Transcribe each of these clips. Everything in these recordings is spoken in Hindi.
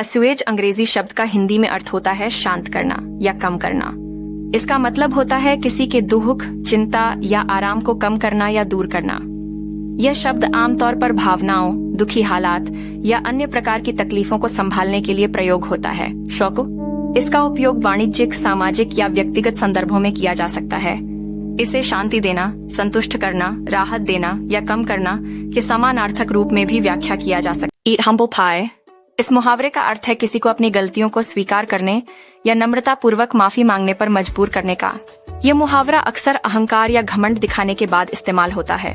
अस्युएज अंग्रेजी शब्द का हिंदी में अर्थ होता है शांत करना या कम करना। इसका मतलब होता है किसी के दुख, चिंता या आराम को कम करना या दूर करना। यह शब्द आमतौर पर भावनाओं, दुखी हालात या अन्य प्रकार की तकलीफों को संभालने के लिए प्रयोग होता है। शौक, इसका उपयोग वाणिज्यिक, सामाजिक या व्यक्तिगत संदर्भों में किया जा सकता है। इसे शांति देना, संतुष्ट करना, राहत देना या कम करना के समानार्थक रूप में भी व्याख्या किया जा सकता है। Eat humble pie। इस मुहावरे का अर्थ है किसी को अपनी गलतियों को स्वीकार करने या नम्रता पूर्वक माफी मांगने पर मजबूर करने का। यह मुहावरा अक्सर अहंकार या घमंड दिखाने के बाद इस्तेमाल होता है।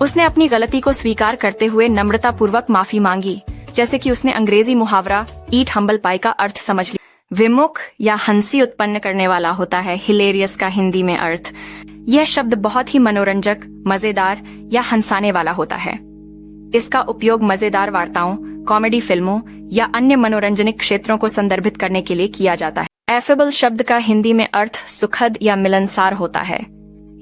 उसने अपनी गलती को स्वीकार करते हुए नम्रता पूर्वक माफी मांगी, जैसे कि उसने अंग्रेजी मुहावरा ईट हम्बल पाई का अर्थ समझ लिया। विमुख या हंसी उत्पन्न करने वाला होता है हिलेरियस का हिंदी में अर्थ। यह शब्द बहुत ही मनोरंजक, मजेदार या हंसाने वाला होता है। इसका उपयोग मजेदार वार्ताओं, कॉमेडी फिल्मों या अन्य मनोरंजनिक क्षेत्रों को संदर्भित करने के लिए किया जाता है। एफेबल शब्द का हिंदी में अर्थ सुखद या मिलनसार होता है।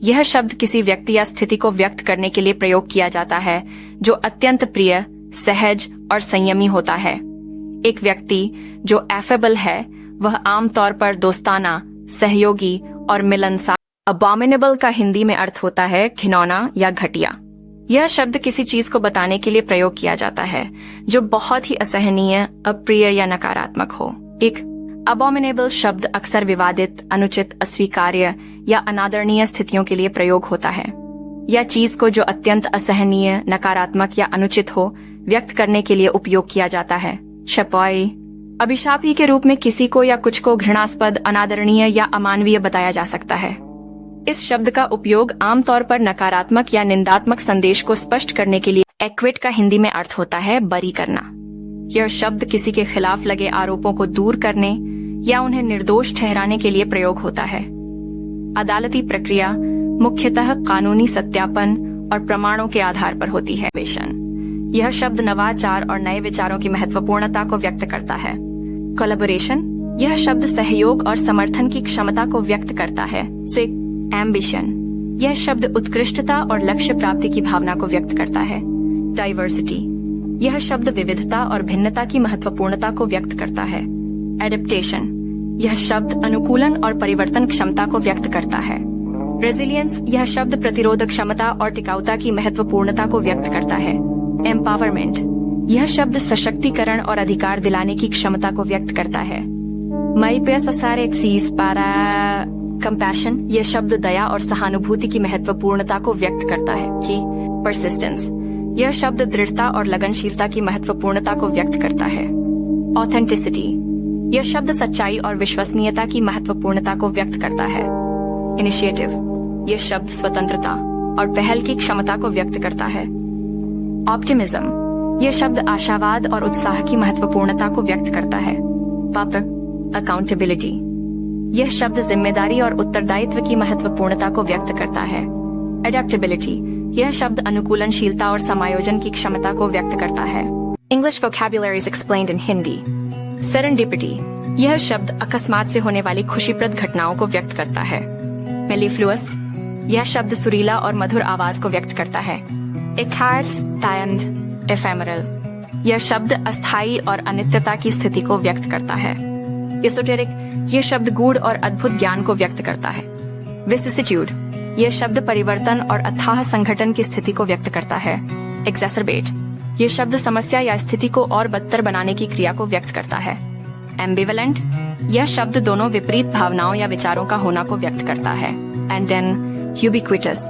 यह शब्द किसी व्यक्ति या स्थिति को व्यक्त करने के लिए प्रयोग किया जाता है जो अत्यंत प्रिय, सहज और संयमी होता है। एक व्यक्ति जो एफेबल है वह आमतौर पर दोस्ताना, सहयोगी और मिलनसार। अबॉमिनेबल का हिंदी में अर्थ होता है घिनौना या घटिया। यह शब्द किसी चीज को बताने के लिए प्रयोग किया जाता है जो बहुत ही असहनीय, अप्रिय या नकारात्मक हो। एक अबॉमिनेबल शब्द अक्सर विवादित, अनुचित, अस्वीकार्य या अनादरणीय स्थितियों के लिए प्रयोग होता है। यह चीज को जो अत्यंत असहनीय, नकारात्मक या अनुचित हो व्यक्त करने के लिए उपयोग किया जाता है। शपॉय, अभिशापी के रूप में किसी को या कुछ को घृणास्पद, अनादरणीय या अमानवीय बताया जा सकता है। इस शब्द का उपयोग आमतौर पर नकारात्मक या निंदात्मक संदेश को स्पष्ट करने के लिए। एक्विट का हिंदी में अर्थ होता है बरी करना। यह शब्द किसी के खिलाफ लगे आरोपों को दूर करने या उन्हें निर्दोष ठहराने के लिए प्रयोग होता है। अदालती प्रक्रिया मुख्यतः कानूनी सत्यापन और प्रमाणों के आधार पर होती है। यह शब्द नवाचार और नए विचारों की महत्वपूर्णता को व्यक्त करता है। कोलैबोरेशन, यह शब्द सहयोग और समर्थन की क्षमता को व्यक्त करता है। एम्बिशन, यह शब्द उत्कृष्टता और लक्ष्य प्राप्ति की भावना को व्यक्त करता है। डाइवर्सिटी, यह शब्द विविधता और भिन्नता की महत्वपूर्णता को व्यक्त करता है। एडेप्टेशन, यह शब्द अनुकूलन और परिवर्तन क्षमता को व्यक्त करता है। रेजिलियंस, यह शब्द प्रतिरोधक क्षमता और टिकाऊता की महत्वपूर्णता को व्यक्त करता है। एम्पावरमेंट, यह शब्द सशक्तिकरण और अधिकार दिलाने की क्षमता को व्यक्त करता है। कंपैशन, यह शब्द दया और सहानुभूति की महत्वपूर्णता को व्यक्त करता है। परसिस्टेंस, यह शब्द दृढ़ता और लगनशीलता की महत्वपूर्णता को व्यक्त करता है। ऑथेंटिसिटी, यह शब्द सच्चाई और विश्वसनीयता की महत्वपूर्णता को व्यक्त करता है। इनिशिएटिव, यह शब्द स्वतंत्रता और पहल की क्षमता को व्यक्त करता है। ऑप्टिमिज्म, यह शब्द आशावाद और उत्साह की महत्वपूर्णता को व्यक्त करता है। अकाउंटेबिलिटी, यह शब्द जिम्मेदारी और उत्तरदायित्व की महत्वपूर्णता को व्यक्त करता है। एडेप्टेबिलिटी, यह शब्द अनुकूलनशीलता और समायोजन की क्षमता को व्यक्त करता है। English vocabularies explained in Hindi. Serendipity, यह शब्द अकस्मात से होने वाली खुशीप्रद घटनाओं को व्यक्त करता है। मेलिफ्लुअस, यह शब्द सुरीला और मधुर आवाज को व्यक्त करता है। इकार्स टाइम्ड एफेमरल, यह शब्द अस्थायी और अनित्यता की स्थिति को व्यक्त करता है। एसोटेरिक, यह शब्द गूढ़ और अद्भुत ज्ञान को व्यक्त करता है। विसिसिट्यूड, यह शब्द परिवर्तन और अथाह संगठन की स्थिति को व्यक्त करता है। एक्सैसरबेट, यह शब्द समस्या या स्थिति को और बदतर बनाने की क्रिया को व्यक्त करता है। एम्बिवेलेंट, यह शब्द दोनों विपरीत भावनाओं या विचारों का होना को व्यक्त करता है। एंड देन यूबिक्विटस,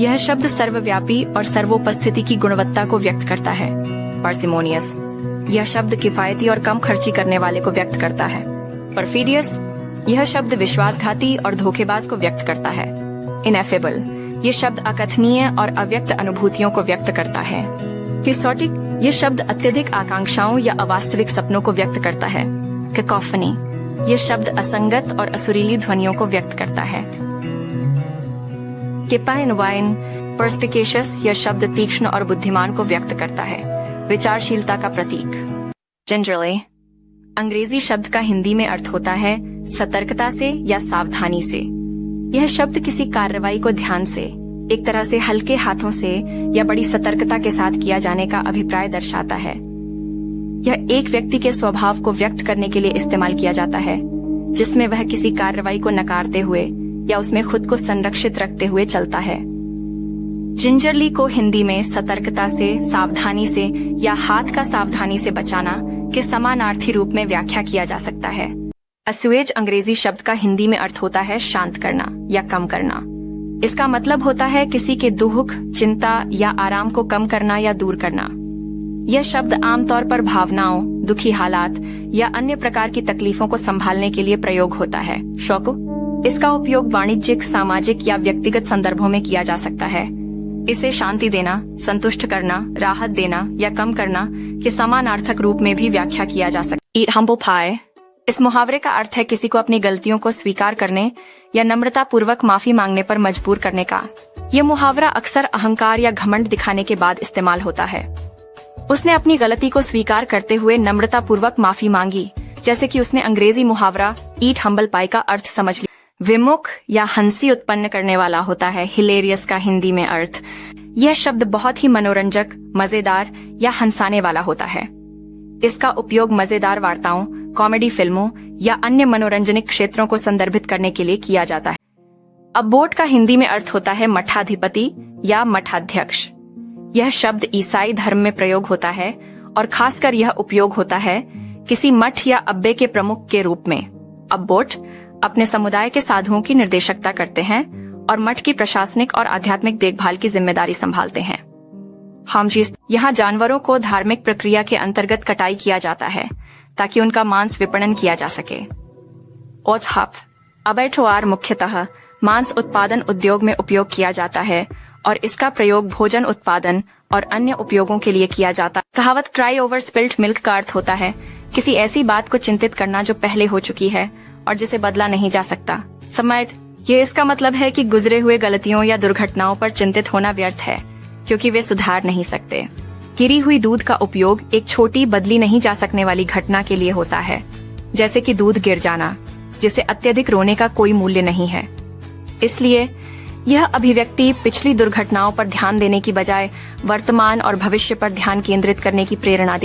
यह शब्द सर्वव्यापी और सर्वोपस्थिति की गुणवत्ता को व्यक्त करता है। पार्सिमोनियस, यह शब्द किफायती और कम खर्ची करने वाले को व्यक्त करता है। परफिडियस, यह शब्द विश्वासघाती और धोखेबाज को व्यक्त करता है। इनएफेबल, यह शब्द अकथनीय और अव्यक्त अनुभूतियों को व्यक्त करता है। किसोटिक, यह शब्द अत्यधिक आकांक्षाओं या अवास्तविक सपनों को व्यक्त करता है। कैकोफनी, यह शब्द असंगत और असुरीली ध्वनियों को व्यक्त करता है। किपाइन वाइन पर्सपिकेशियस, यह शब्द तीक्ष्ण और बुद्धिमान को व्यक्त करता है, विचारशीलता का प्रतीक। जनरली, अंग्रेजी शब्द का हिंदी में अर्थ होता है सतर्कता से या सावधानी से। यह शब्द किसी कार्रवाई को ध्यान से, एक तरह से हल्के हाथों से या बड़ी सतर्कता के साथ किया जाने का अभिप्राय दर्शाता है। यह एक व्यक्ति के स्वभाव को व्यक्त करने के लिए इस्तेमाल किया जाता है, जिसमें वह किसी कार्रवाई को नकारते हुए या उसमें खुद को संरक्षित रखते हुए चलता है। जिंजरली को हिंदी में सतर्कता से, सावधानी से या हाथ का सावधानी से बचाना के समानार्थी रूप में व्याख्या किया जा सकता है। असुएज अंग्रेजी शब्द का हिंदी में अर्थ होता है शांत करना या कम करना। इसका मतलब होता है किसी के दुख, चिंता या आराम को कम करना या दूर करना। यह शब्द आमतौर पर भावनाओं, दुखी हालात या अन्य प्रकार की तकलीफों को संभालने के लिए प्रयोग होता है। शौक, इसका उपयोग वाणिज्यिक, सामाजिक या व्यक्तिगत संदर्भों में किया जा सकता है। इसे शांति देना, संतुष्ट करना, राहत देना या कम करना के समानार्थक रूप में भी व्याख्या किया जा सकता है। हम्बल पाई, इस मुहावरे का अर्थ है किसी को अपनी गलतियों को स्वीकार करने या नम्रता पूर्वक माफी मांगने पर मजबूर करने का। यह मुहावरा अक्सर अहंकार या घमंड दिखाने के बाद इस्तेमाल होता है। उसने अपनी गलती को स्वीकार करते हुए नम्रता पूर्वक माफी मांगी, जैसे कि उसने अंग्रेजी मुहावरा ईट हम्बल पाई का अर्थ समझ लिया। विमुख या हंसी उत्पन्न करने वाला होता है हिलेरियस का हिंदी में अर्थ। यह शब्द बहुत ही मनोरंजक, मजेदार या हंसाने वाला होता है। इसका उपयोग मजेदार वार्ताओं, कॉमेडी फिल्मों या अन्य मनोरंजनिक क्षेत्रों को संदर्भित करने के लिए किया जाता है। अब्बोट का हिंदी में अर्थ होता है मठाधिपति या मठाध्यक्ष। यह शब्द ईसाई धर्म में प्रयोग होता है और खासकर यह उपयोग होता है किसी मठ या अब्बे के प्रमुख के रूप में। अब्बोट अपने समुदाय के साधुओं की निर्देशकता करते हैं और मठ की प्रशासनिक और आध्यात्मिक देखभाल की जिम्मेदारी संभालते हैं। यहाँ जानवरों को धार्मिक प्रक्रिया के अंतर्गत कटाई किया जाता है ताकि उनका मांस विपणन किया जा सके। अबैठोआर मुख्यतः मांस उत्पादन उद्योग में उपयोग किया जाता है और इसका प्रयोग भोजन उत्पादन और अन्य उपयोगों के लिए किया जाता है। कहावत क्राई ओवर स्पिल्ड मिल्क का अर्थ होता है किसी ऐसी बात को चिंतित करना जो पहले हो चुकी है और जिसे बदला नहीं जा सकता। ये इसका मतलब है कि गुजरे हुए गलतियों या दुर्घटनाओं पर चिंतित होना व्यर्थ है, क्योंकि वे सुधार नहीं सकते। गिरी हुई दूध का उपयोग एक छोटी, बदली नहीं जा सकने वाली घटना के लिए होता है, जैसे कि दूध गिर जाना, जिसे अत्यधिक रोने का कोई मूल्य नहीं है। इसलिए यह अभिव्यक्ति पिछली दुर्घटनाओं पर ध्यान देने की बजाय वर्तमान और भविष्य पर ध्यान केंद्रित करने की प्रेरणा देती है।